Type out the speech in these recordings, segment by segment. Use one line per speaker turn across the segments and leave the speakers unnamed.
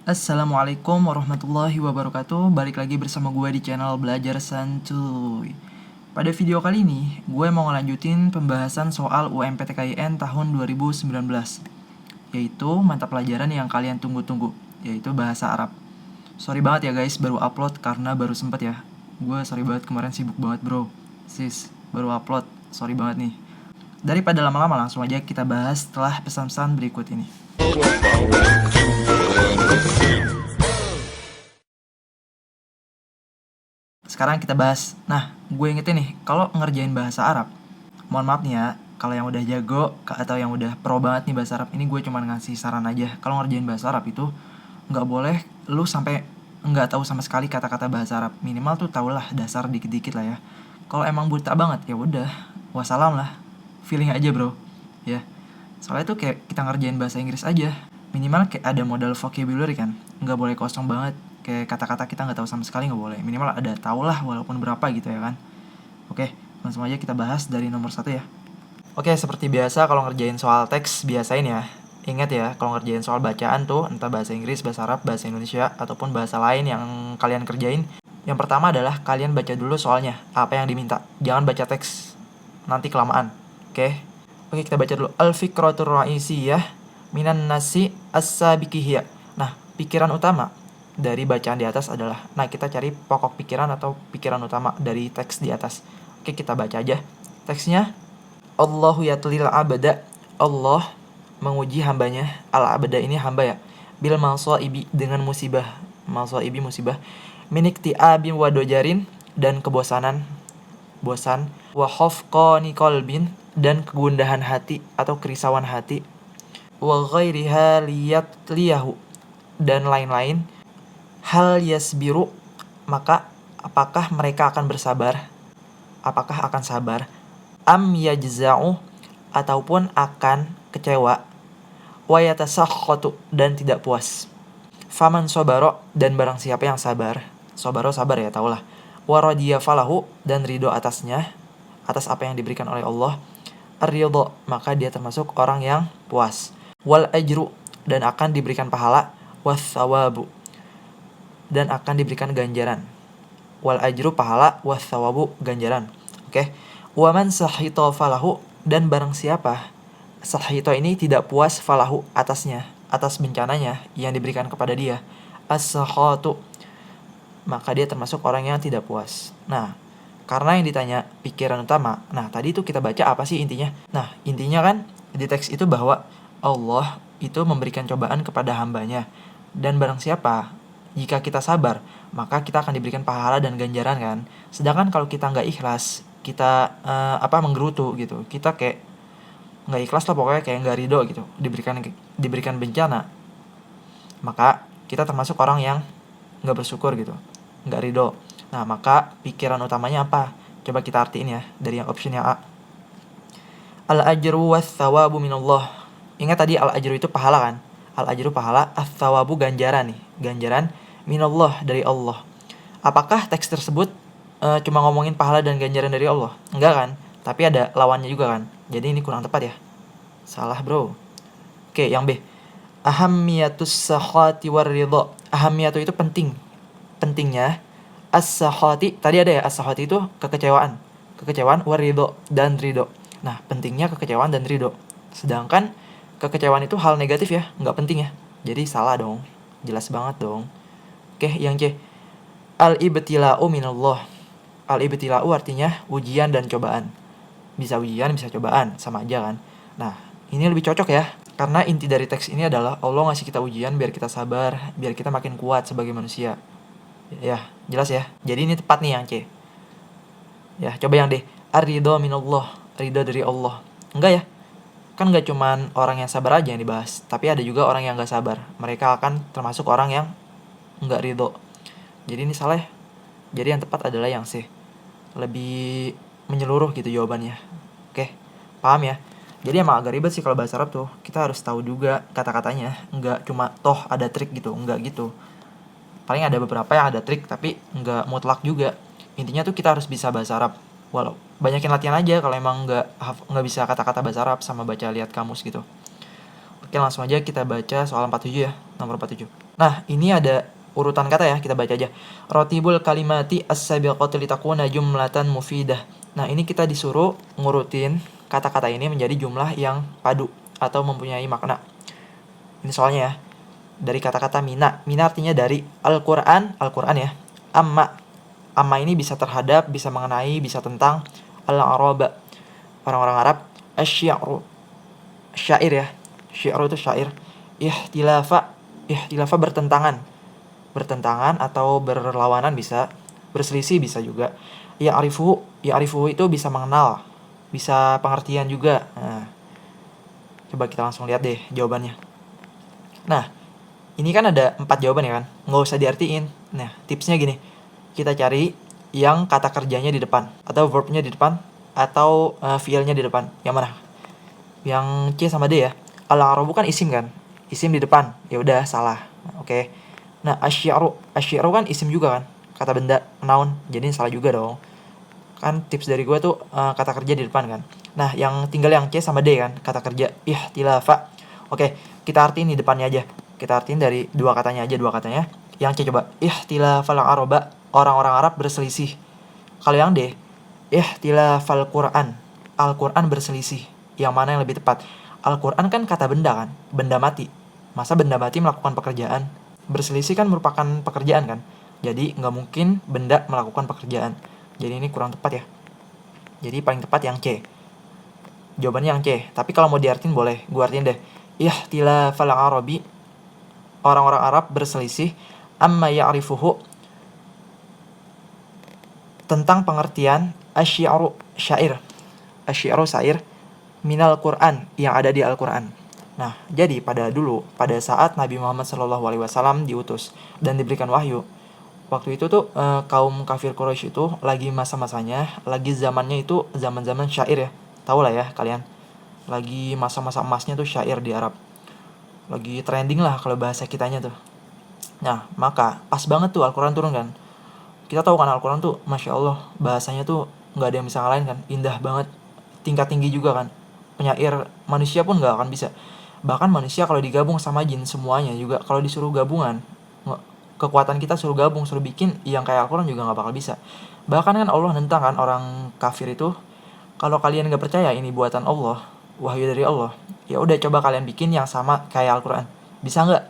Assalamualaikum warahmatullahi wabarakatuh. Balik lagi bersama gue di channel Belajar Santuy. Pada video kali ini, gue mau ngelanjutin pembahasan soal UMPTKIN tahun 2019, yaitu mata pelajaran yang kalian tunggu-tunggu, yaitu bahasa Arab. Sorry banget ya guys, baru upload karena baru sempet ya. Gue sorry banget, kemarin sibuk banget bro. Sis, baru upload, sorry banget nih. Daripada lama-lama, langsung aja kita bahas setelah pesan-pesan berikut ini. Sekarang kita bahas. Nah, gue ingetin nih, kalau ngerjain bahasa Arab, mohon maaf nih ya, kalau yang udah jago atau yang udah pro banget nih bahasa Arab, ini gue cuma ngasih saran aja. Kalau ngerjain bahasa Arab itu nggak boleh lu sampai nggak tahu sama sekali kata-kata bahasa Arab. Minimal tuh tau lah dasar dikit-dikit lah ya. Kalau emang buta banget ya udah, wassalam lah. Feeling aja bro, ya. Soalnya tuh kayak kita ngerjain bahasa Inggris aja. Minimal kayak ada modal vocabulary kan. Nggak boleh kosong banget. Kayak kata-kata kita nggak tahu sama sekali nggak boleh. Minimal ada tau lah walaupun berapa gitu ya kan. Oke, langsung aja kita bahas dari nomor 1 ya. Oke, seperti biasa kalau ngerjain soal teks biasain ya. Ingat ya, kalau ngerjain soal bacaan tuh, entah bahasa Inggris, bahasa Arab, bahasa Indonesia, ataupun bahasa lain yang kalian kerjain. Yang pertama adalah kalian baca dulu soalnya, apa yang diminta. Jangan baca teks, nanti kelamaan. Oke, kita baca dulu. Al-fikratur ra'isiyah minan nasi as-sabiqiyah. Nah, pikiran utama dari bacaan di atas adalah, nah kita cari pokok pikiran atau pikiran utama dari teks di atas. Oke, kita baca aja. Teksnya, Allahu yatlil abada. Allah menguji hambanya. Al-abada ini hamba ya. Bil masaibi, dengan musibah. Masaibi musibah. Minikti abim wadojarin, dan kebosanan, bosan. Wa khafqani qalbin, dan kegundahan hati atau kerisauan hati. Wa ghairiha liyatliyahu, dan lain-lain. Hal yasbiru, maka apakah mereka akan bersabar? Apakah akan sabar? Am yajza'u, ataupun akan kecewa. Wa yatasakhatu, dan tidak puas. Faman sobaro, dan barang siapa yang sabar. Sobaro sabar ya, taulah. Wa radiya falahu, dan ridho atasnya, atas apa yang diberikan oleh Allah. Ar-ridho, maka dia termasuk orang yang puas. Wal ajru, dan akan diberikan pahala. Was thawabu, dan akan diberikan ganjaran. Wal ajru pahala, was thawabu ganjaran. Oke. Wa man sahita falahu, dan barang siapa sahita ini tidak puas falahu atasnya, atas bencananya yang diberikan kepada dia. As-sakhatu, maka dia termasuk orang yang tidak puas. Nah, karena yang ditanya pikiran utama, nah tadi itu kita baca apa sih intinya? Nah, intinya kan di teks itu bahwa Allah itu memberikan cobaan kepada hambanya. Dan barang siapa, jika kita sabar, maka kita akan diberikan pahala dan ganjaran kan. Sedangkan kalau kita nggak ikhlas, kita menggerutu gitu, kita kayak nggak ikhlas lah pokoknya, kayak nggak ridho gitu, diberikan bencana, maka kita termasuk orang yang nggak bersyukur gitu, nggak ridho. Nah, maka pikiran utamanya apa? Coba kita artiin ya dari yang option yang A. Al-ajru was thawabu minallah. Ingat tadi al-ajru itu pahala kan? Al-ajru pahala, as-thawabu ganjaran nih. Ganjaran minallah, dari Allah. Apakah teks tersebut cuma ngomongin pahala dan ganjaran dari Allah? Enggak kan? Tapi ada lawannya juga kan? Jadi ini kurang tepat ya. Salah bro. Oke, yang B. Ahammiyatus sakhati warridho. Ahammiyatu itu penting. Pentingnya. As-sakhati, tadi ada ya, as-sakhati itu kekecewaan. Kekecewaan, waridho, dan ridho. Nah, pentingnya kekecewaan dan ridho. Sedangkan kekecewaan itu hal negatif ya, nggak penting ya. Jadi salah dong. Jelas banget dong. Oke, yang C. Al-ibtila'u minallah. Al-ibtila'u artinya ujian dan cobaan. Bisa ujian, bisa cobaan, sama aja kan. Nah, ini lebih cocok ya. Karena inti dari teks ini adalah Allah ngasih kita ujian biar kita sabar, biar kita makin kuat sebagai manusia. Ya, jelas ya. Jadi ini tepat nih yang C. Ya, coba yang D. Ar-ridho minallah. Ridho dari Allah. Enggak ya. Kan nggak cuman orang yang sabar aja yang dibahas, tapi ada juga orang yang nggak sabar. Mereka akan termasuk orang yang nggak ridho. Jadi ini salah ya. Jadi yang tepat adalah yang C. Lebih menyeluruh gitu jawabannya. Oke, paham ya? Jadi emang agak ribet sih kalau bahasa Arab tuh. Kita harus tahu juga kata-katanya. Nggak cuma toh ada trik gitu. Nggak gitu. Paling ada beberapa yang ada trik, tapi nggak mutlak juga. Intinya tuh kita harus bisa bahasa Arab. Walau banyakin latihan aja kalau emang nggak bisa kata-kata bahasa Arab sama baca lihat kamus gitu. Oke, langsung aja kita baca soal 47 ya, nomor 47. Nah, ini ada urutan kata ya, kita baca aja. Rotibul kalimati as-sabiqati litakuna jumlatan mufidah. Nah, ini kita disuruh ngurutin kata-kata ini menjadi jumlah yang padu atau mempunyai makna. Ini soalnya ya. Dari kata-kata mina. Mina artinya dari Al-Qur'an, Al-Qur'an ya. Amma. Amma ini bisa terhadap, bisa mengenai, bisa tentang al-araba, orang-orang Arab. Asy-syi'ru. Syair ya. Syi'ru itu syair. Ihtilafa. Ihtilafa bertentangan atau berlawanan bisa, berselisih bisa juga. Ya'rifuhu itu bisa mengenal, bisa pengertian juga. Nah, coba kita langsung lihat deh jawabannya. Nah, ini kan ada 4 jawaban ya kan, nggak usah diartiin. Nah, tipsnya gini, kita cari yang kata kerjanya di depan atau verbnya di depan atau fiilnya di depan. Yang mana? Yang C sama D ya. Al-arabu kan isim kan, isim di depan, ya udah salah. Oke. Nah, asy-syi'ru kan isim juga kan, kata benda, noun, jadi salah juga dong. Kan tips dari gue tuh kata kerja di depan kan. Nah, yang tinggal yang C sama D kan, kata kerja ihtilafa. Oke, kita artiin di depannya aja. Kita artiin dari dua katanya aja, dua katanya. Yang C coba, ihtilafal araba, orang-orang Arab berselisih. Kalau yang D, ihtilafal Qur'an, Al-Qur'an berselisih. Yang mana yang lebih tepat? Al-Qur'an kan kata benda kan, benda mati. Masa benda mati melakukan pekerjaan? Berselisih kan merupakan pekerjaan kan. Jadi nggak mungkin benda melakukan pekerjaan. Jadi ini kurang tepat ya. Jadi paling tepat yang C. Jawabannya yang C. Tapi kalau mau diartin boleh, gue artiin deh. Ihtilafal arabi, orang-orang Arab berselisih amma ya'rifuhu, tentang pengertian asy-syi'ru, syair. Asy-syi'ru syair minal Qur'an, yang ada di Al-Qur'an. Nah, jadi pada saat Nabi Muhammad SAW diutus dan diberikan wahyu, waktu itu tuh kaum kafir Quraisy itu lagi masa-masanya, lagi zamannya itu zaman-zaman syair ya. Tahu lah ya kalian. Lagi masa-masa emasnya tuh syair di Arab. Lagi trending lah kalau bahasa kitanya tuh. Nah, maka pas banget tuh Al-Qur'an turun kan. Kita tahu kan Al-Qur'an tuh Masya Allah, bahasanya tuh nggak ada yang bisa ngalahin kan. Indah banget. Tingkat tinggi juga kan. Penyair manusia pun nggak akan bisa. Bahkan manusia kalau digabung sama jin semuanya juga, kalau disuruh gabungan, kekuatan kita suruh gabung, suruh bikin yang kayak Al-Quran juga nggak bakal bisa. Bahkan kan Allah nentang kan orang kafir itu, kalau kalian nggak percaya ini buatan Allah, wahyu dari Allah, ya udah coba kalian bikin yang sama kayak Al-Quran. Bisa nggak?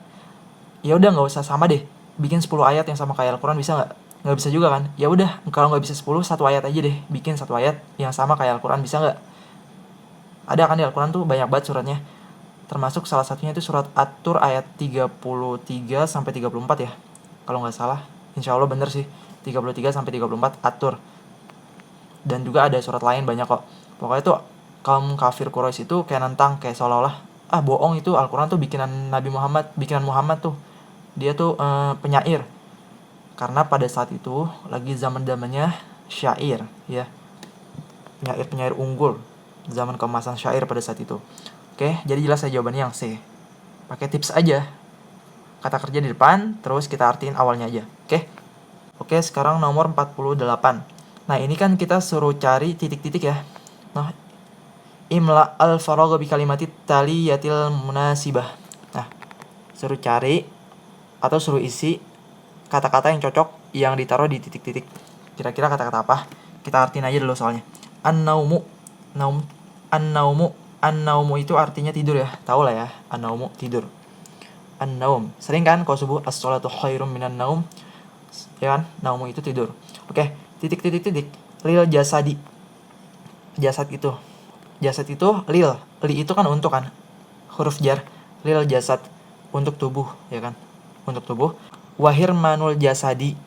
Ya udah nggak usah sama deh, bikin 10 ayat yang sama kayak Al-Quran, bisa nggak? Nggak bisa juga kan? Ya udah, kalau nggak bisa 10, satu ayat aja deh, bikin satu ayat yang sama kayak Al-Quran, bisa nggak? Ada kan di Al-Quran tuh banyak banget suratnya. Termasuk salah satunya itu surat At-Tur ayat 33 sampai 34 ya. Kalau nggak salah, insya Allah bener sih. 33 sampai 34 At-Tur. Dan juga ada surat lain banyak kok. Pokoknya tuh kaum kafir Quraisy itu kayak nentang, kayak seolah-olah bohong itu Al-Quran tuh bikinan Nabi Muhammad, bikinan Muhammad tuh. Dia tuh penyair. Karena pada saat itu lagi zaman-zamannya syair ya. Penyair-penyair unggul. Zaman keemasan syair pada saat itu. Oke, jadi jelas ya jawabannya yang C. Pakai tips aja. Kata kerja di depan, terus kita artiin awalnya aja. Oke, sekarang nomor 48. Nah, ini kan kita suruh cari titik-titik ya. Nah, imla al-faragha bi kalimati taliyatil munasibah. Nah, suruh cari atau suruh isi kata-kata yang cocok yang ditaruh di titik-titik. Kira-kira kata-kata apa? Kita artiin aja dulu soalnya. An-naumu. An-naumu itu artinya tidur ya. Tahu lah ya, an-naumu tidur. An-naum. Sering kan kalau subuh as-shalatu khairum minan naum. Ya kan? Naumu itu tidur. Oke, titik. Lil jasadi. Jasad itu lil. Li itu kan untuk kan. Huruf jar. Lil jasad untuk tubuh, ya kan? Untuk tubuh. Wahirmanul jasadi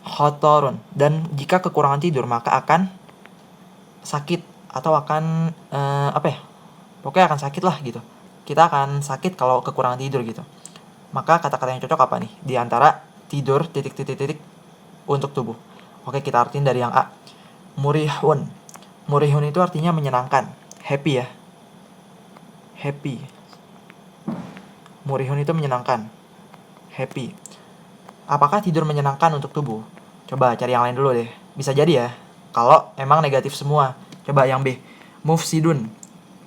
khotorun. Dan jika kekurangan tidur maka akan sakit atau akan pokoknya akan sakit lah gitu. Kita akan sakit kalau kekurangan tidur gitu. Maka kata-kata yang cocok apa nih? Di antara tidur titik untuk tubuh. Oke, kita artiin dari yang A. Murihun. Murihun itu artinya menyenangkan, happy ya. Happy. Murihun itu menyenangkan, happy. Apakah tidur menyenangkan untuk tubuh? Coba cari yang lain dulu deh. Bisa jadi ya. Kalau emang negatif semua. Coba yang B. Mufsidun.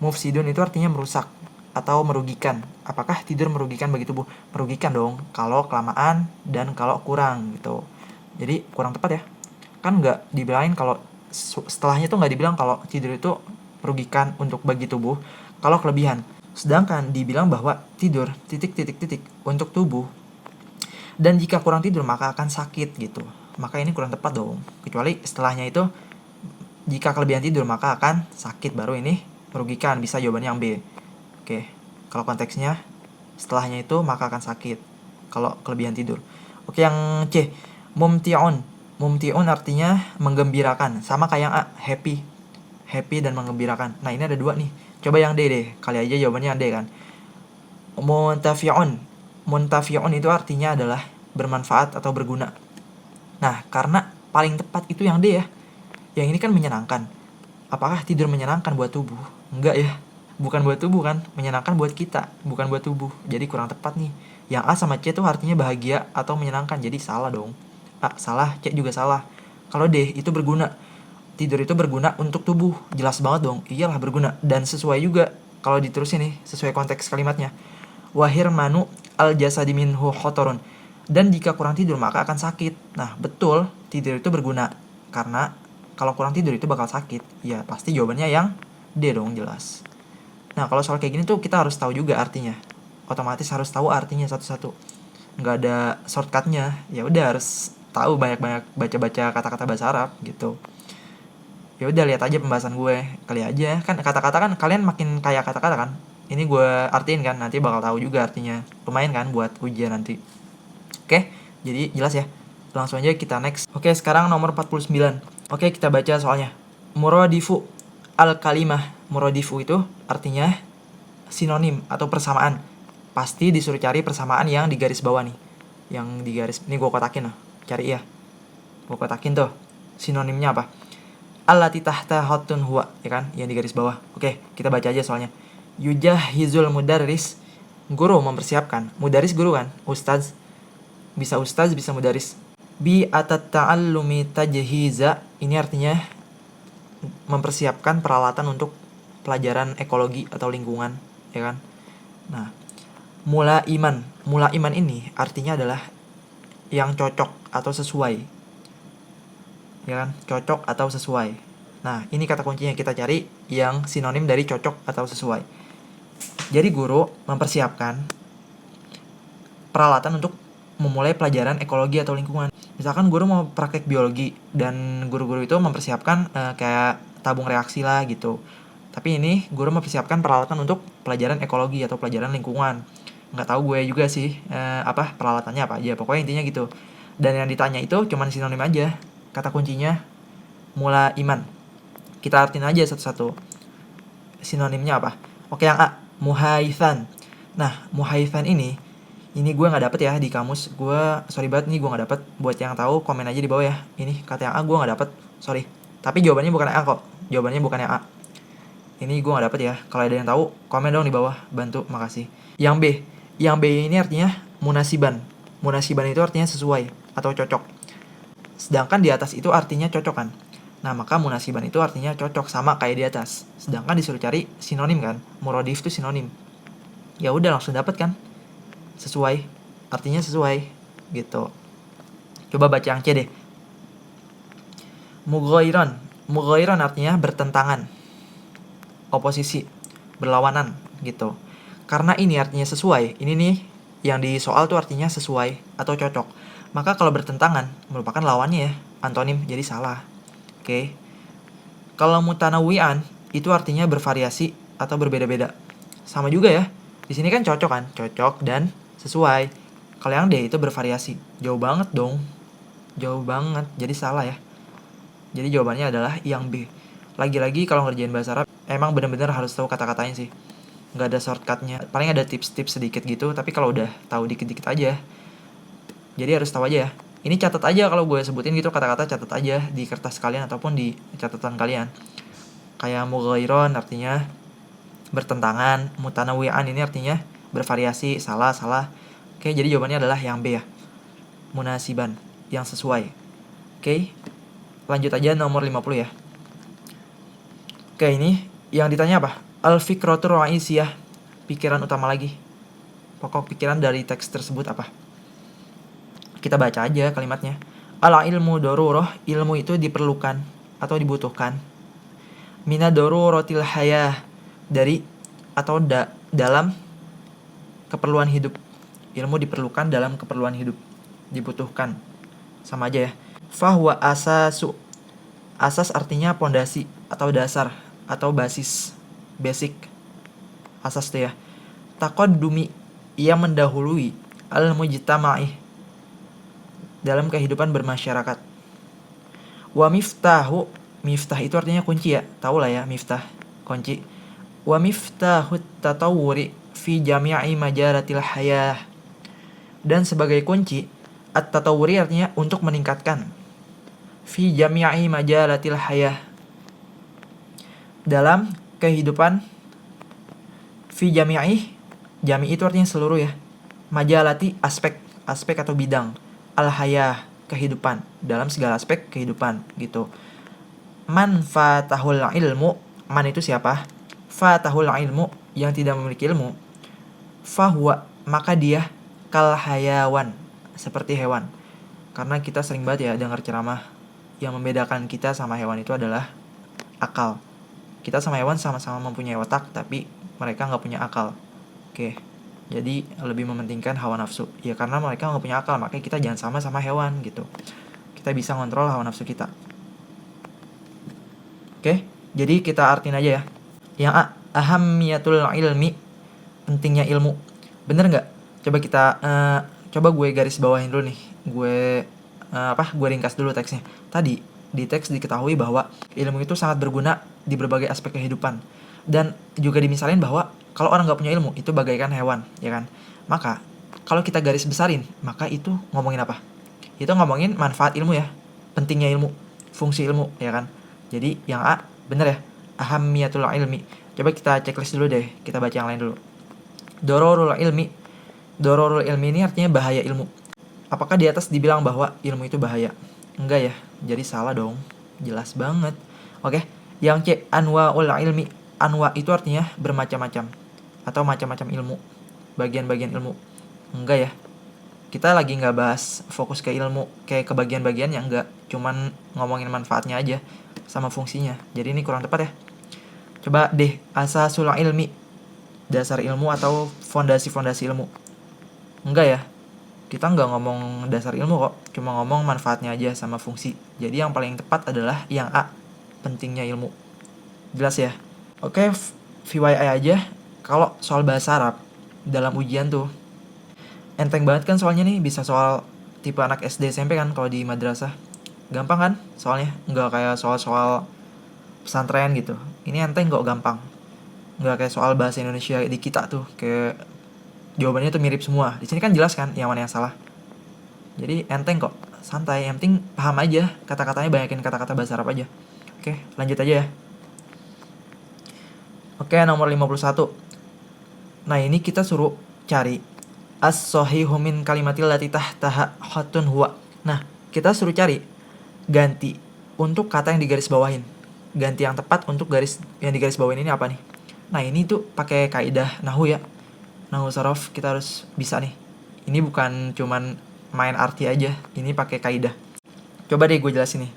Mufsidun itu artinya merusak atau merugikan. Apakah tidur merugikan bagi tubuh? Merugikan dong, kalau kelamaan dan kalau kurang gitu. Jadi kurang tepat ya. Kan nggak dibilangin kalau setelahnya tuh nggak dibilang kalau tidur itu merugikan untuk bagi tubuh kalau kelebihan. Sedangkan dibilang bahwa tidur titik untuk tubuh, dan jika kurang tidur maka akan sakit gitu. Maka ini kurang tepat dong. Kecuali setelahnya itu jika kelebihan tidur maka akan sakit, baru ini merugikan, bisa jawabannya yang B. Oke, kalau konteksnya setelahnya itu maka akan sakit kalau kelebihan tidur. Oke, yang C, mumti'un. Mumti'un artinya menggembirakan, sama kayak yang A, happy dan menggembirakan. Nah, ini ada dua nih. Coba yang D deh, kali aja jawabannya yang D kan. Muntafi'un. Muntafi'un itu artinya adalah bermanfaat atau berguna. Nah, karena paling tepat itu yang D ya. Yang ini kan menyenangkan. Apakah tidur menyenangkan buat tubuh? Enggak ya. Bukan buat tubuh kan, menyenangkan buat kita, bukan buat tubuh. Jadi kurang tepat nih. Yang A sama C tuh artinya bahagia atau menyenangkan, jadi salah dong. A salah, C juga salah. Kalau D itu berguna. Tidur itu berguna untuk tubuh, jelas banget dong. Iyalah berguna, dan sesuai juga kalau diterusin nih, sesuai konteks kalimatnya. Wahir manu al jasadi minhu khotorun. Dan jika kurang tidur maka akan sakit. Nah, betul, tidur itu berguna. Karena kalau kurang tidur itu bakal sakit. Ya, pasti jawabannya yang D dong, jelas. Nah, kalau soal kayak gini tuh kita harus tahu juga artinya. Otomatis harus tahu artinya satu-satu. Nggak ada shortcutnya. Ya udah harus tahu, banyak-banyak baca-baca kata-kata bahasa Arab gitu. Ya udah, lihat aja pembahasan gue. Kali aja kan kata-kata kan kalian makin kaya kata-kata kan. Ini gue artiin kan, nanti bakal tahu juga artinya. Lumayan kan buat ujian nanti. Oke, jadi jelas ya. Langsung aja kita next. Oke, sekarang nomor 49. Oke, kita baca soalnya. Muradifu al-kalimah. Muradifu itu artinya sinonim atau persamaan. Pasti disuruh cari persamaan yang di garis bawah nih. Yang di garis, ini gue kotakin loh. Cari ya. Gue kotakin tuh. Sinonimnya apa? Allati tahta hotun huwa, ya kan? Yang di garis bawah. Oke, kita baca aja soalnya. Yujahizul mudarris. Guru mempersiapkan. Mudaris guru kan? Ustaz. Bisa ustaz, bisa mudaris. Bi atat ta'allumi tajhiza. Ini artinya mempersiapkan peralatan untuk pelajaran ekologi atau lingkungan, ya kan? Nah, mula iman ini artinya adalah yang cocok atau sesuai, ya kan? Cocok atau sesuai. Nah, ini kata kuncinya, kita cari yang sinonim dari cocok atau sesuai. Jadi guru mempersiapkan peralatan untuk memulai pelajaran ekologi atau lingkungan. Misalkan guru mau praktek biologi, dan guru-guru itu mempersiapkan kayak tabung reaksi lah gitu. Tapi ini guru mempersiapkan peralatan untuk pelajaran ekologi atau pelajaran lingkungan. Nggak tahu gue juga sih apa peralatannya apa aja. Pokoknya intinya gitu. Dan yang ditanya itu cuman sinonim aja. Kata kuncinya mula iman. Kita artiin aja satu-satu. Sinonimnya apa? Oke, yang A, muhaitsan. Nah, muhaitsan ini gue nggak dapet ya di kamus. Gue sorry banget nih, gue nggak dapet. Buat yang tahu komen aja di bawah ya. Ini kata yang A gue nggak dapet. Sorry. Tapi jawabannya bukan A kok. Jawabannya bukan yang A. Ini gue gak dapet ya. Kalau ada yang tahu, komen dong di bawah. Bantu, makasih. Yang B. Yang B ini artinya munasiban. Munasiban itu artinya sesuai atau cocok. Sedangkan di atas itu artinya cocok kan. Nah, maka munasiban itu artinya cocok, sama kayak di atas. Sedangkan disuruh cari sinonim kan. Muradif itu sinonim. Ya udah, langsung dapet kan. Sesuai. Artinya sesuai. Gitu. Coba baca yang C deh. Mughairan. Mughairan artinya bertentangan, oposisi, berlawanan gitu. Karena ini artinya sesuai. Ini nih yang di soal tuh artinya sesuai atau cocok. Maka kalau bertentangan merupakan lawannya ya, antonim, jadi salah. Oke. Kalau mutanawian itu artinya bervariasi atau berbeda-beda. Sama juga ya. Di sini kan cocok kan? Cocok dan sesuai. Kalau yang D itu bervariasi. Jauh banget dong. Jauh banget. Jadi salah ya. Jadi jawabannya adalah yang B. Lagi-lagi kalau ngerjain bahasa Arab emang bener-bener harus tahu kata-katanya sih. Nggak ada shortcutnya. Paling ada tips-tips sedikit gitu, tapi kalau udah tahu dikit-dikit aja. Jadi harus tahu aja ya. Ini catat aja, kalau gue sebutin gitu kata-kata, catat aja di kertas kalian ataupun di catatan kalian. Kayak mughairon artinya bertentangan, mutanawi'an ini artinya bervariasi, salah. Oke, jadi jawabannya adalah yang B ya. Munasiban, yang sesuai. Oke. Lanjut aja nomor 50 ya. Oke, ini yang ditanya apa? Al-fikratur ra'isiyah. pikiran utama lagi. Pokok pikiran dari teks tersebut apa? Kita baca aja kalimatnya. Al ilmu darurah, ilmu itu diperlukan atau dibutuhkan. Mina daruratil hayah, dari atau dalam keperluan hidup. Ilmu diperlukan dalam keperluan hidup. Dibutuhkan. Sama aja ya. Fahuwa asasu. Asas artinya pondasi atau dasar atau basis. Basic. Asas tuh ya. Taqaddumi, ia mendahului al-mujtama'i, dalam kehidupan bermasyarakat. Wa miftahu, miftah itu artinya kunci ya. Tahu lah ya miftah, kunci. Wa miftahut tatawuri fi jami'i majaratil hayah. Dan sebagai kunci, at-tatawuri artinya untuk meningkatkan. Fi jami'i majaratil hayah, dalam kehidupan. Fi jami'i, jami itu artinya seluruh ya. Majalati, aspek atau bidang. Al-hayah, kehidupan, dalam segala aspek kehidupan gitu. Man fatahul ilmu, man itu siapa? Fatahul ilmu, yang tidak memiliki ilmu. Fahuwa, maka dia kal hayawan, seperti hewan. Karena kita sering banget ya dengar ceramah, yang membedakan kita sama hewan itu adalah akal. Kita sama hewan sama-sama mempunyai otak, tapi mereka nggak punya akal. Oke, jadi lebih mementingkan hawa nafsu. Ya karena mereka nggak punya akal, makanya kita jangan sama hewan gitu. Kita bisa ngontrol hawa nafsu kita. Oke, jadi kita artiin aja ya. Yang A, ahammiyatul ilmi, pentingnya ilmu. Bener nggak? Coba gue garis bawahin dulu nih. Gue ringkas dulu teksnya. Tadi di teks diketahui bahwa ilmu itu sangat berguna di berbagai aspek kehidupan. Dan juga dimisalin bahwa kalau orang nggak punya ilmu itu bagaikan hewan, ya kan? Maka kalau kita garis besarin, maka itu ngomongin apa? Itu ngomongin manfaat ilmu ya, pentingnya ilmu, fungsi ilmu, ya kan? Jadi yang A bener ya, ahammiyatul ilmi. Coba kita checklist dulu deh, kita baca yang lain dulu. Dororul ilmi ini artinya bahaya ilmu. Apakah di atas dibilang bahwa ilmu itu bahaya? Enggak ya, jadi salah dong, jelas banget. Oke, yang C, anwa'ul ilmi. Anwa itu artinya bermacam-macam atau macam-macam ilmu, bagian-bagian ilmu. Enggak ya, kita lagi nggak bahas fokus ke ilmu, kayak ke bagian-bagian yang enggak, cuman ngomongin manfaatnya aja sama fungsinya. Jadi ini kurang tepat ya. Coba deh, asasul ilmi, dasar ilmu atau fondasi-fondasi ilmu. Enggak ya, kita nggak ngomong dasar ilmu kok, cuma ngomong manfaatnya aja sama fungsi. Jadi yang paling tepat adalah yang A, pentingnya ilmu. Jelas ya? Oke, FYI aja, kalau soal bahasa Arab dalam ujian tuh enteng banget kan soalnya nih, bisa soal tipe anak SD SMP kan kalau di madrasah. Gampang kan soalnya, nggak kayak soal-soal pesantren gitu. Ini enteng kok, gampang. Nggak kayak soal bahasa Indonesia di kita tuh, kayak jawabannya tuh mirip semua. Di sini kan jelas kan yang mana yang salah. Jadi enteng kok, santai. Yang penting paham aja kata-katanya, banyakin kata-kata bahasa Arab aja. Oke, lanjut aja ya. Oke, nomor 51. Nah, ini kita suruh cari as-sahihu min kalimatil lati tahtaha khatun huwa. Nah, kita suruh cari ganti untuk kata yang digaris bawahin. Ganti yang tepat untuk garis yang digaris bawahin ini apa nih? Nah, ini tuh pakai kaidah nahwu ya. Nahwu sorof kita harus bisa nih. Ini bukan cuman main arti aja, ini pakai kaidah. Coba deh gue jelasin nih.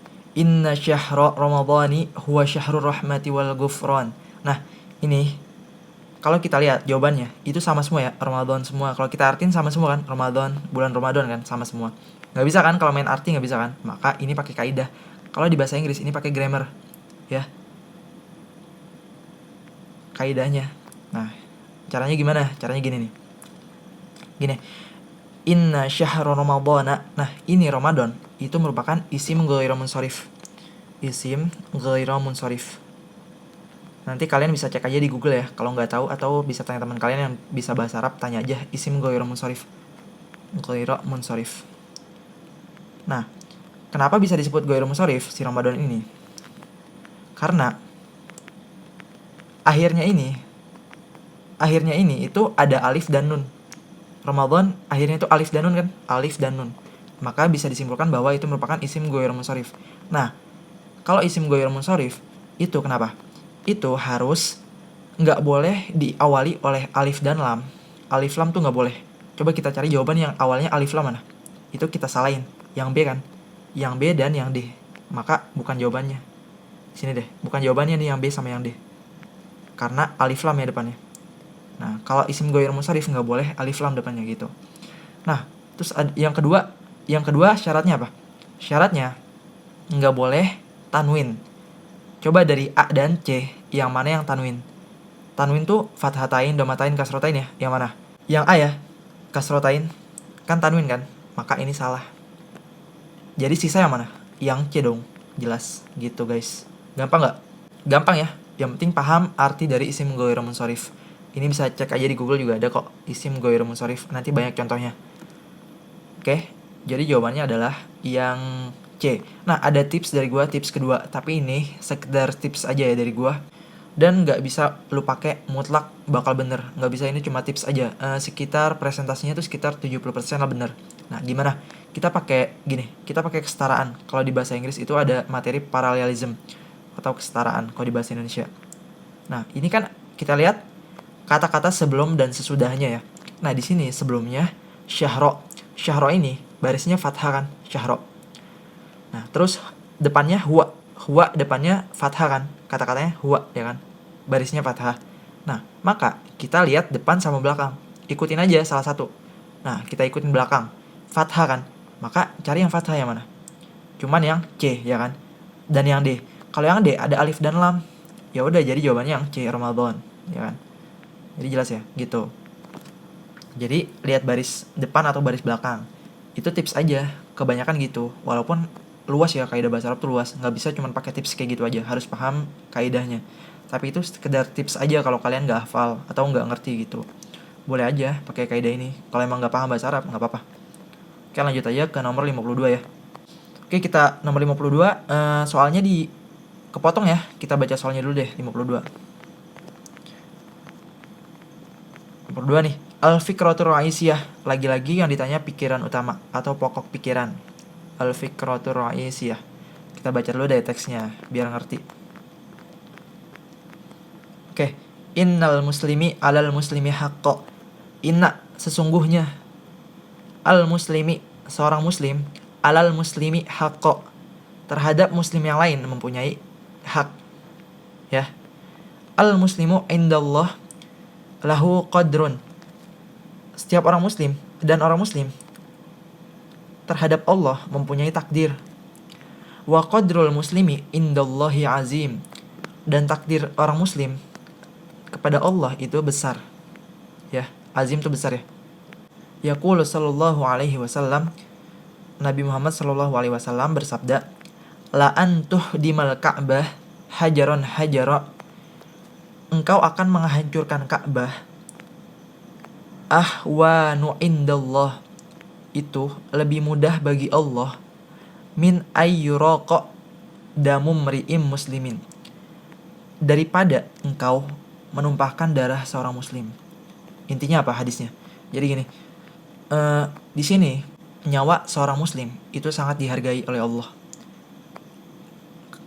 Inna syahra ramadhani huwa syahrur rahmati wal ghufran. Nah, ini kalau kita lihat jawabannya itu sama semua ya, Ramadan semua. Kalau kita artiin sama semua kan, Ramadan, bulan Ramadan kan sama semua. Nggak bisa kan kalau main arti, nggak bisa kan? Maka ini pakai kaidah. Kalau di bahasa Inggris ini pakai grammar ya, kaidahnya. Nah, caranya gimana? Caranya gini nih. Gini. Inna syahra ramadhana. Nah, ini Ramadan itu merupakan isim ghairu munsharif. Isim ghairu munsharif. Nanti kalian bisa cek aja di Google ya kalau nggak tahu, atau bisa tanya teman kalian yang bisa bahasa Arab, tanya aja isim ghairu munsharif. Ghairu munsharif. Nah, kenapa bisa disebut ghairu munsharif si Ramadan ini? Karena akhirnya ini itu ada alif dan nun. Ramadan akhirnya itu alif dan nun kan? Alif dan nun. Maka bisa disimpulkan bahwa itu merupakan isim ghairu munsharif. Nah, kalau isim ghairu munsharif itu kenapa? Itu harus nggak boleh diawali oleh alif dan lam. Alif lam tuh nggak boleh. Coba kita cari jawaban yang awalnya alif lam mana. Itu kita salahin. Yang B kan. Yang B dan yang D. Maka bukan jawabannya. Sini deh. Bukan jawabannya nih yang B sama yang D. Karena alif lam ya depannya. Nah, kalau isim ghair munsharif nggak boleh alif lam depannya gitu. Nah, terus yang kedua syaratnya apa? Syaratnya nggak boleh tanwin. Coba dari A dan C, yang mana yang tanwin? Tanwin tuh fathatain, domatain, kasrotain ya. Yang mana? Yang A ya, kasrotain. Kan tanwin kan? Maka ini salah. Jadi sisa yang mana? Yang C dong. Jelas gitu guys. Gampang nggak? Gampang ya. Yang penting paham arti dari isim ghair munsharif. Ini bisa cek aja di Google juga ada kok isim ghair munsharif. Nanti banyak contohnya. Oke, jadi jawabannya adalah yang C. Nah, ada tips dari gua, tips kedua. Tapi ini sekedar tips aja ya dari gua. Dan nggak bisa lu pakai mutlak bakal bener. Nggak bisa, ini cuma tips aja. Sekitar presentasinya tuh sekitar 70% lah bener. Nah, gimana? Kita pakai gini, kita pakai kesetaraan. Kalau di bahasa Inggris itu ada materi parallelism atau kesetaraan kalau di bahasa Indonesia. Nah, ini kan kita lihat kata-kata sebelum dan sesudahnya ya. Nah, di sini sebelumnya syahro. Syahro ini barisnya fathah kan, syahro. Nah, terus depannya huwa. Huwa depannya fathah kan, kata-katanya huwa ya kan, barisnya fathah. Nah, maka kita lihat depan sama belakang. Ikutin aja salah satu. Nah, kita ikutin belakang. Fathah kan, maka cari yang fathah yang mana? Cuman yang C ya kan. Dan yang D. Kalau yang D ada alif dan lam. Ya udah, jadi jawabannya yang C, Ramadan ya kan. Jadi jelas ya, gitu. Jadi lihat baris depan atau baris belakang. Itu tips aja, kebanyakan gitu. Walaupun luas ya, kaidah bahasa Arab tuh luas. Nggak bisa cuma pakai tips kayak gitu aja, harus paham kaidahnya. Tapi itu sekedar tips aja kalau kalian nggak hafal atau nggak ngerti gitu. Boleh aja pakai kaidah ini. Kalau emang nggak paham bahasa Arab, nggak apa-apa. Oke, lanjut aja ke nomor 52 ya. Oke, kita nomor 52, soalnya kepotong ya. Kita baca soalnya dulu deh, 52. Nomor 2 nih. Al-fikratur ra'isiyah. Lagi-lagi yang ditanya pikiran utama atau pokok pikiran. Al-fikratur ra'isiyah. Kita baca dulu dari teksnya biar ngerti. Oke. Innal muslimi alal muslimi haqqo. Inna, sesungguhnya. Al muslimi, seorang muslim. Alal muslimi haqqo. Terhadap muslim yang lain mempunyai hak. Ya. Al muslimu indallah lahu qadrun. Setiap orang muslim dan orang muslim terhadap Allah mempunyai takdir. Wa qadrul muslimi indallahi azim. Dan takdir orang muslim kepada Allah itu besar. Ya, azim itu besar ya. Yaqulu sallallahu alaihi wasallam, Nabi Muhammad sallallahu alaihi wasallam bersabda, la antuh dimal Ka'bah hajaron hajara. Engkau akan menghancurkan Ka'bah. Ahwanu indallah, itu lebih mudah bagi Allah, min ayyuraqa damum mri'im muslimin, daripada engkau menumpahkan darah seorang muslim. Intinya apa hadisnya? Jadi gini, di sini nyawa seorang muslim itu sangat dihargai oleh Allah.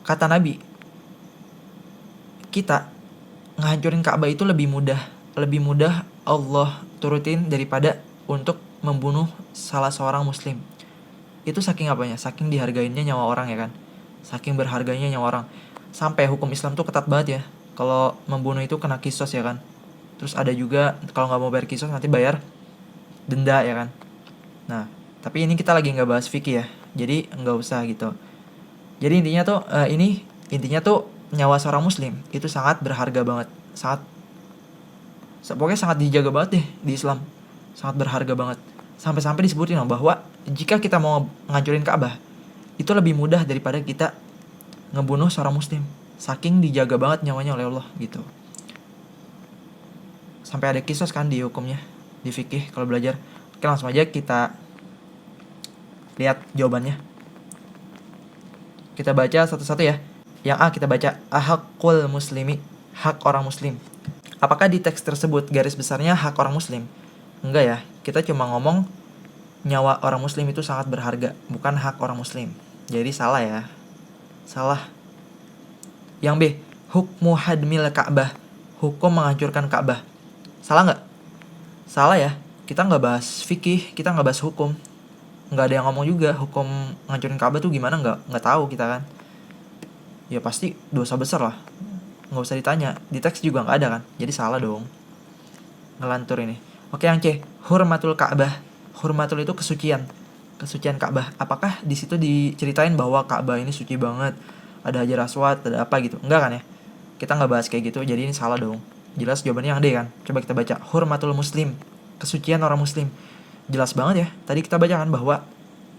Kata Nabi, kita ngehancurin Ka'bah itu lebih mudah Allah turutin daripada untuk membunuh salah seorang muslim. Itu saking apanya? Saking dihargainya nyawa orang ya kan. Saking berharganya nyawa orang. Sampai hukum Islam tuh ketat banget ya. Kalau membunuh itu kena kisos ya kan. Terus ada juga kalau nggak mau bayar kisos nanti bayar denda ya kan. Nah, tapi ini kita lagi nggak bahas fikih ya. Jadi nggak usah gitu. Jadi intinya tuh nyawa seorang muslim itu sangat berharga banget. Pokoknya sangat dijaga banget deh di Islam. Sangat berharga banget. Sampai-sampai disebutin bahwa jika kita mau ngancurin Ka'bah, itu lebih mudah daripada kita ngebunuh seorang muslim. Saking dijaga banget nyawanya oleh Allah gitu. Sampai ada kisos kan di hukumnya, di fikih kalau belajar. Oke, langsung aja kita lihat jawabannya. Kita baca satu-satu ya. Yang A kita baca, ahakul muslimi, hak orang muslim. Apakah di teks tersebut garis besarnya hak orang muslim? Enggak ya, kita cuma ngomong nyawa orang muslim itu sangat berharga, bukan hak orang muslim. Jadi salah ya. Salah. Yang B, hukmu hadmil Ka'bah. hukum menghancurkan Ka'bah. Salah nggak? Salah ya. Kita nggak bahas fikih, kita nggak bahas hukum. Nggak ada yang ngomong juga hukum menghancurin Ka'bah tuh gimana, nggak tahu kita kan. Ya pasti dosa besar lah. Nggak usah ditanya. Di teks juga nggak ada kan. Jadi salah dong. Ngelantur ini. Oke, yang C. Hurmatul Ka'bah. Hurmatul itu kesucian. Kesucian Ka'bah. Apakah di situ diceritain bahwa Ka'bah ini suci banget? Ada Hajar Aswad, ada apa gitu? Enggak kan ya? Kita nggak bahas kayak gitu, jadi ini salah dong. Jelas jawabannya yang D kan? Coba kita baca. Hurmatul Muslim. Kesucian orang Muslim. Jelas banget ya. Tadi kita baca kan bahwa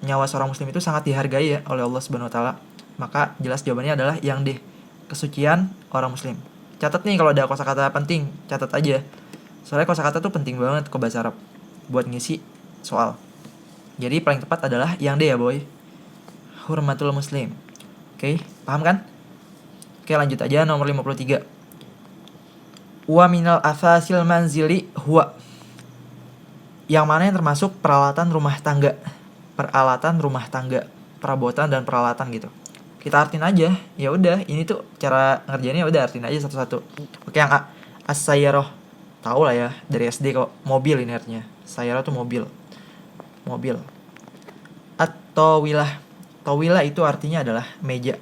nyawa seorang Muslim itu sangat dihargai ya oleh Allah Subhanahu Wa Taala. Maka jelas jawabannya adalah yang D. Kesucian orang Muslim. Catat nih kalau ada kosakata penting, catat aja. Soalnya kosakata tuh penting banget ke bahasa Arab buat ngisi soal. Jadi paling tepat adalah yang D ya boy. Hurmatul Muslim. Oke, paham kan? Oke, lanjut aja nomor 53. Wa minal asasil manzili huwa. Yang mana yang termasuk peralatan rumah tangga. Peralatan rumah tangga, perabotan dan peralatan gitu. Kita artiin aja. Ya udah, ini tuh cara ngerjainnya udah artiin aja satu-satu. Oke, yang A. As-sayyarah. Tahu lah ya, dari SD kok. Mobil ini artinya. Sayyarah tuh mobil. Mobil. At-tawilah. Tawilah itu artinya adalah meja.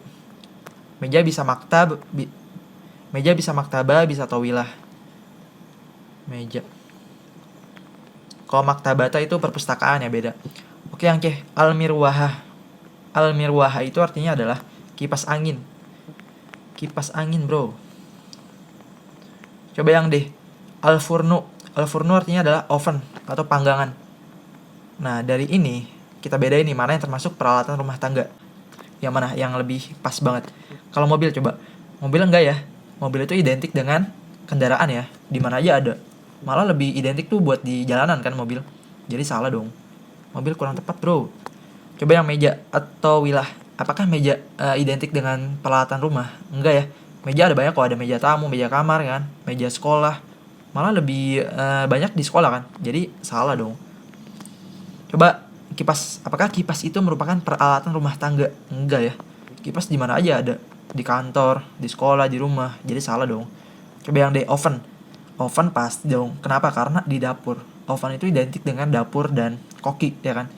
Meja bisa maktab, meja bisa maktabah, bisa tawilah. Meja. Kalau maktabata itu perpustakaan ya, beda. Oke, yang C. Al-mirwahah. Al-mirwahah itu artinya adalah kipas angin. Kipas angin, bro. Coba yang D. Al-furnu. Al-furnu artinya adalah oven atau panggangan. Nah, dari ini kita bedain nih mana yang termasuk peralatan rumah tangga. Yang mana yang lebih pas banget. Kalau mobil coba. Mobil enggak ya? Mobil itu identik dengan kendaraan ya. Di mana aja ada. Malah lebih identik tuh buat di jalanan kan mobil. Jadi salah dong. Mobil kurang tepat, bro. Coba yang meja atau wilah. Apakah meja identik dengan peralatan rumah? Enggak ya. Meja ada banyak kok, ada meja tamu, meja kamar kan, meja sekolah. Malah lebih banyak di sekolah kan. Jadi salah dong. Coba kipas, apakah kipas itu merupakan peralatan rumah tangga? Enggak ya. Kipas di mana aja ada. Di kantor, di sekolah, di rumah. Jadi salah dong. Coba yang D, oven. Oven pasti dong. Kenapa? Karena di dapur. Oven itu identik dengan dapur dan koki, ya kan?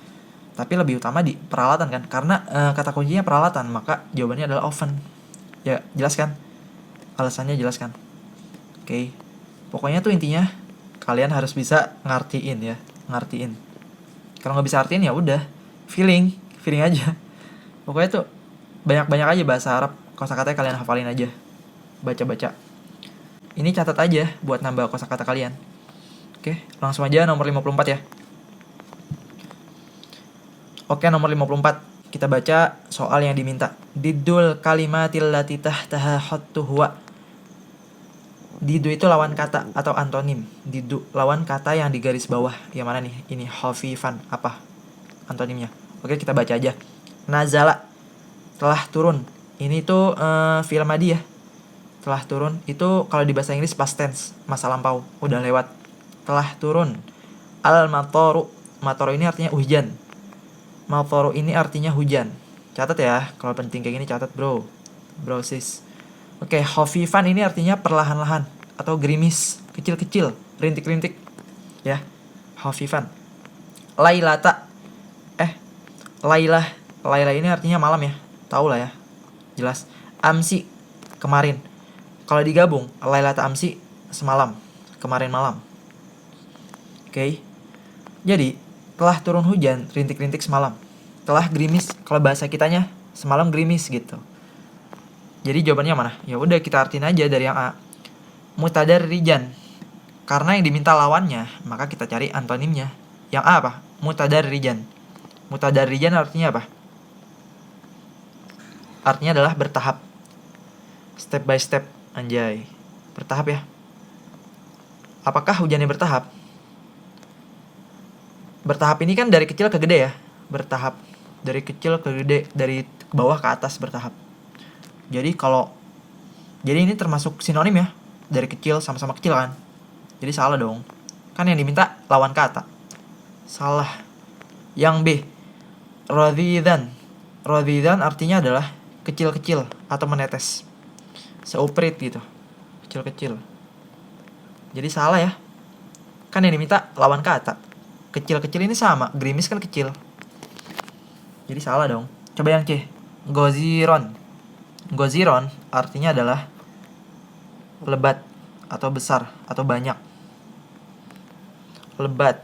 Tapi lebih utama di peralatan kan. Karena kata kuncinya peralatan, maka jawabannya adalah oven. Ya, jelas kan? Alasannya jelas kan? Oke. Pokoknya tuh intinya kalian harus bisa ngartiin ya. Ngartiin. Kalau nggak bisa artiin ya udah, feeling aja. Pokoknya tuh banyak-banyak aja bahasa Arab, kosakatanya kalian hafalin aja, baca-baca. Ini catat aja buat nambah kosakata kalian. Oke, langsung aja nomor 54 ya. Oke, nomor 54 kita baca soal yang diminta. Didul kalimatil lati tahtaha hattu huwa. Didu itu lawan kata atau antonim. Didu lawan kata yang di garis bawah. Yang mana nih? Ini khafifan. Apa antonimnya? Oke, kita baca aja. Nazala, telah turun. Ini tuh fi'il madhi ya. Telah turun itu kalau di bahasa Inggris past tense, masa lampau, udah lewat. Telah turun. Al matoru. Matoru ini artinya hujan. Matoru ini artinya hujan. Catat ya, kalau penting kayak gini catat, bro. Bro sis. Oke, khafifan ini artinya perlahan-lahan atau gerimis, kecil-kecil, rintik-rintik. Ya, khafifan. Lailata. Lailah. Lailah ini artinya malam ya. Tahu lah ya. Jelas. Amsi, kemarin. Kalau digabung, lailata amsi, semalam, kemarin malam. Oke. Jadi, telah turun hujan, rintik-rintik semalam. Telah gerimis, kalau bahasa kitanya semalam gerimis gitu. Jadi jawabannya mana? Ya udah kita artiin aja dari yang A. Mutadarrijan. Karena yang diminta lawannya, maka kita cari antonimnya. Yang A apa? Mutadarrijan. Mutadarrijan artinya apa? Artinya adalah bertahap. Step by step, anjay. Bertahap ya. Apakah hujannya bertahap? Bertahap ini kan dari kecil ke gede ya. Bertahap. Dari kecil ke gede, dari bawah ke atas bertahap. Jadi ini termasuk sinonim ya. Dari kecil sama-sama kecil kan. Jadi salah dong. Kan yang diminta lawan kata. Salah. Yang B. Radhidan. Radhidan artinya adalah kecil-kecil atau menetes. Seuprit gitu. Kecil-kecil. Jadi salah ya. Kan yang diminta lawan kata. Kecil-kecil ini sama, gerimis kan kecil. Jadi salah dong. Coba yang C. Goziron. Goziron artinya adalah lebat atau besar atau banyak. Lebat.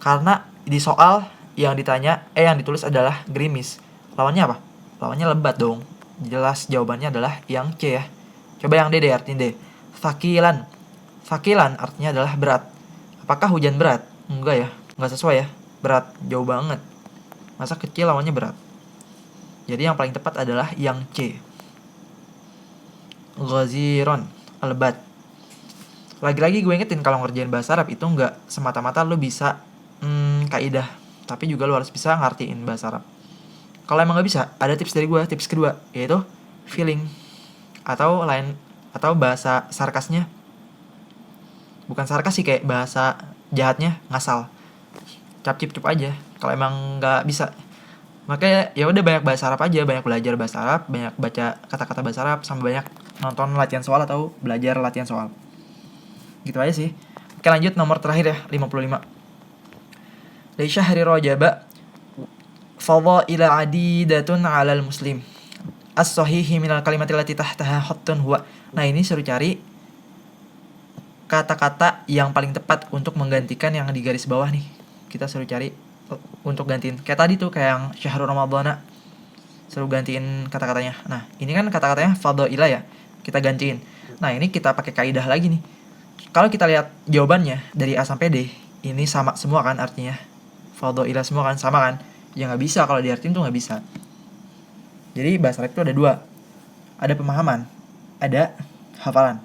Karena di soal yang ditulis adalah gerimis. Lawannya apa? Lawannya lebat dong. Jelas jawabannya adalah yang C ya. Coba yang D deh, artinya D. Fakilan. Fakilan artinya adalah berat. Apakah hujan berat? Enggak ya, enggak sesuai ya. Berat, jauh banget. Masa kecil lawannya berat? Jadi yang paling tepat adalah yang C. Ghaziron, lebat. Lagi-lagi gue ingetin kalau ngerjain bahasa Arab itu enggak semata-mata lo bisa kaidah, tapi juga lo harus bisa ngertiin bahasa Arab. Kalau emang nggak bisa, ada tips dari gue, tips kedua, yaitu feeling atau bahasa sarkasnya. Bukan sarkas sih, kayak bahasa jahatnya ngasal. Cap-cip-cup aja kalau emang nggak bisa. Makanya ya udah banyak bahasa Arab aja, banyak belajar bahasa Arab, banyak baca kata-kata bahasa Arab, sama banyak nonton latihan soal atau belajar latihan soal. Gitu aja sih. Oke, lanjut nomor terakhir ya, 55. Li syahri Rajab fadhaila adidatun 'alal muslim. As-sahihi minal kalimati allati tahtaha khattun huwa. Nah, ini suruh cari kata-kata yang paling tepat untuk menggantikan yang di garis bawah nih. Kita suruh cari untuk gantiin. Kayak tadi tuh, kayak yang syahrul ramadhana. Suruh gantiin kata-katanya. Nah, ini kan kata-katanya fadhaila ya. Kita gantiin. Nah, ini kita pakai kaidah lagi nih. Kalau kita lihat jawabannya dari A sampai D, ini sama semua kan artinya. Fadhaila semua kan, sama kan? Ya nggak bisa, kalau diartiin tuh nggak bisa. Jadi bahasa Arab itu ada dua. Ada pemahaman, ada hafalan.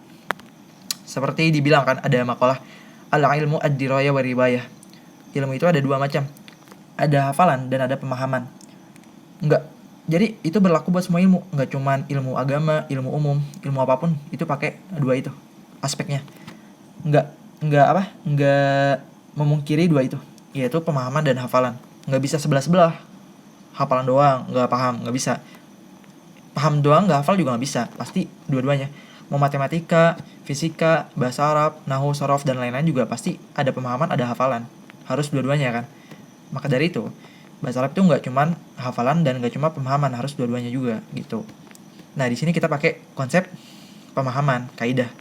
Seperti dibilang kan, ada makalah al-ilmu ad-dirayah wa riwayah. Ilmu itu ada dua macam. Ada hafalan dan ada pemahaman. Jadi itu berlaku buat semua ilmu, nggak cuman ilmu agama, ilmu umum, ilmu apapun itu pakai dua itu aspeknya. Nggak memungkiri dua itu, yaitu pemahaman dan hafalan. Nggak bisa sebelah-sebelah. Hafalan doang nggak paham, nggak bisa. Paham doang nggak hafal juga nggak bisa, pasti dua-duanya. Mau matematika, fisika, bahasa Arab, nahwu, sorof, dan lain-lain juga pasti ada pemahaman, ada hafalan. Harus dua-duanya kan. Maka dari itu, bahasa Arab itu nggak cuma hafalan dan nggak cuma pemahaman, harus dua-duanya juga gitu. Nah, di sini kita pakai konsep pemahaman, kaidah.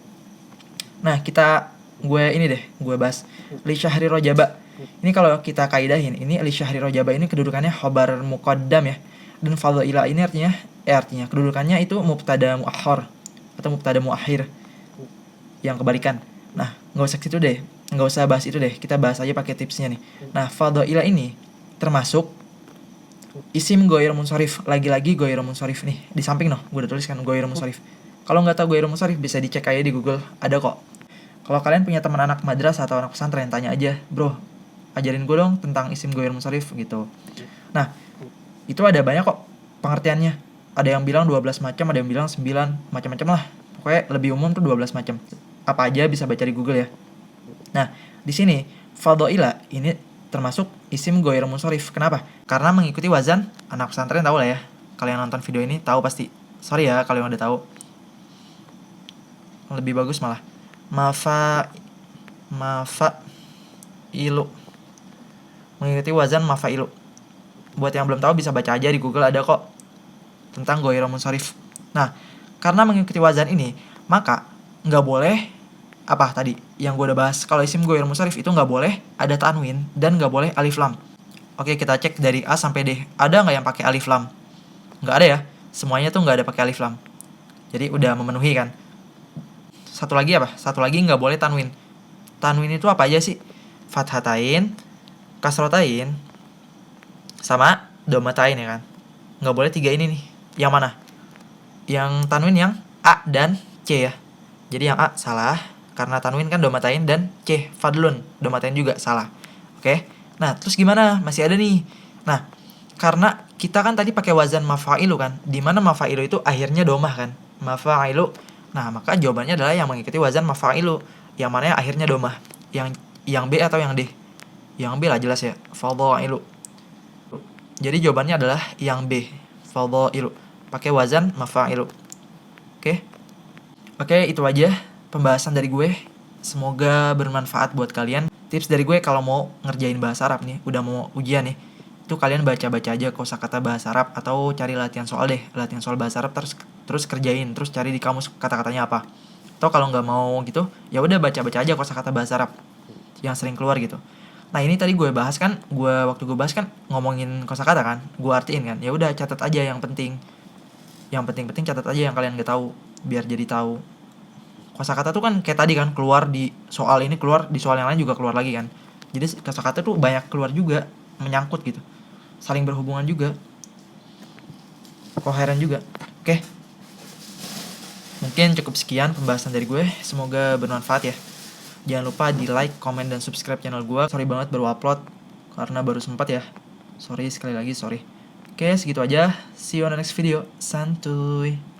Nah, gue bahas li syahri Rajab. Ini kalau kita kaidahin, ini li syahri Rajab ini kedudukannya khobar muqaddam ya. Dan fadhaila ini artinya kedudukannya itu mubtada muakhar atau mubtada muakhir, yang kebalikan. Nah, nggak usah bahas itu deh, kita bahas aja pakai tipsnya nih. Nah, fadhaila ini termasuk isim ghair munsharif. Lagi-lagi ghair munsharif nih, di samping gue udah tuliskan ghair munsharif. Kalau nggak tahu ghair munsharif bisa dicek aja di Google, ada kok. Kalau kalian punya teman anak madrasah atau anak pesantren, tanya aja, bro, ajarin gue dong tentang isim ghair munsharif gitu. Nah, itu ada banyak kok pengertiannya. Ada yang bilang 12 macam, ada yang bilang 9, macam-macam lah. Pokoknya lebih umum tuh 12 macam. Apa aja bisa baca di Google ya. Nah, di sini fadhaila ini termasuk isim ghair munsharif. Kenapa? Karena mengikuti wazan, anak pesantren tahu lah ya. Kalau yang nonton video ini tahu pasti. Sorry ya kalau yang udah tahu. Lebih bagus malah. Mafailu. Mengikuti wazan mafailu. Buat yang belum tahu bisa baca aja di Google, ada kok tentang ghair munsharif. Nah, karena mengikuti wazan ini, maka nggak boleh apa tadi yang gue udah bahas. Kalau isim ghair munsharif itu nggak boleh ada tanwin dan nggak boleh alif lam. Oke, kita cek dari A sampai D. Ada nggak yang pakai alif lam? Nggak ada ya. Semuanya tuh nggak ada pakai alif lam. Jadi udah memenuhi kan. Satu lagi apa? Satu lagi nggak boleh tanwin. Tanwin itu apa aja sih? Fathatain, kasrotain, sama domatain ya kan. Nggak boleh tiga ini nih. Yang mana? Yang tanwin yang A dan C ya. Jadi yang A salah karena tanwin kan domatain, dan C fadlun domatain juga salah. Oke. Nah, terus gimana? Masih ada nih. Nah, karena kita kan tadi pakai wazan mafailu kan. Di mana mafailu itu akhirnya domah kan. Mafailu. Nah, maka jawabannya adalah yang mengikuti wazan mafailu. Yang mana yang akhirnya domah. Yang B atau yang D? Yang B lah jelas ya. Fadhailu. Jadi jawabannya adalah yang B, fadhailu, pakai wazan mafailu. Oke, itu aja pembahasan dari gue Semoga bermanfaat buat kalian. Tips dari gue kalau mau ngerjain bahasa Arab nih, udah mau ujian nih, itu kalian baca-baca aja kosakata bahasa Arab atau cari latihan soal deh, latihan soal bahasa Arab terus kerjain, terus cari di kamus kata-katanya apa. Atau kalau nggak mau gitu, ya udah baca-baca aja kosakata bahasa Arab yang sering keluar gitu. Nah ini tadi gue bahas kan, waktu gue bahas kan ngomongin kosakata kan, gue artiin kan. Ya udah catat aja yang penting. Yang penting-penting catat aja yang kalian gak tahu biar jadi tahu. Kosakata tuh kan kayak tadi kan keluar di soal ini, keluar di soal yang lain juga keluar lagi kan. Jadi kosakata tuh banyak keluar juga, menyangkut gitu. Saling berhubungan juga. Koheren juga. Oke. Mungkin cukup sekian pembahasan dari gue. Semoga bermanfaat ya. Jangan lupa di like, comment, dan subscribe channel gue. Sorry banget baru upload karena baru sempat ya. Sorry sekali lagi, sorry. Oke, segitu aja. See you on the next video. Santuy.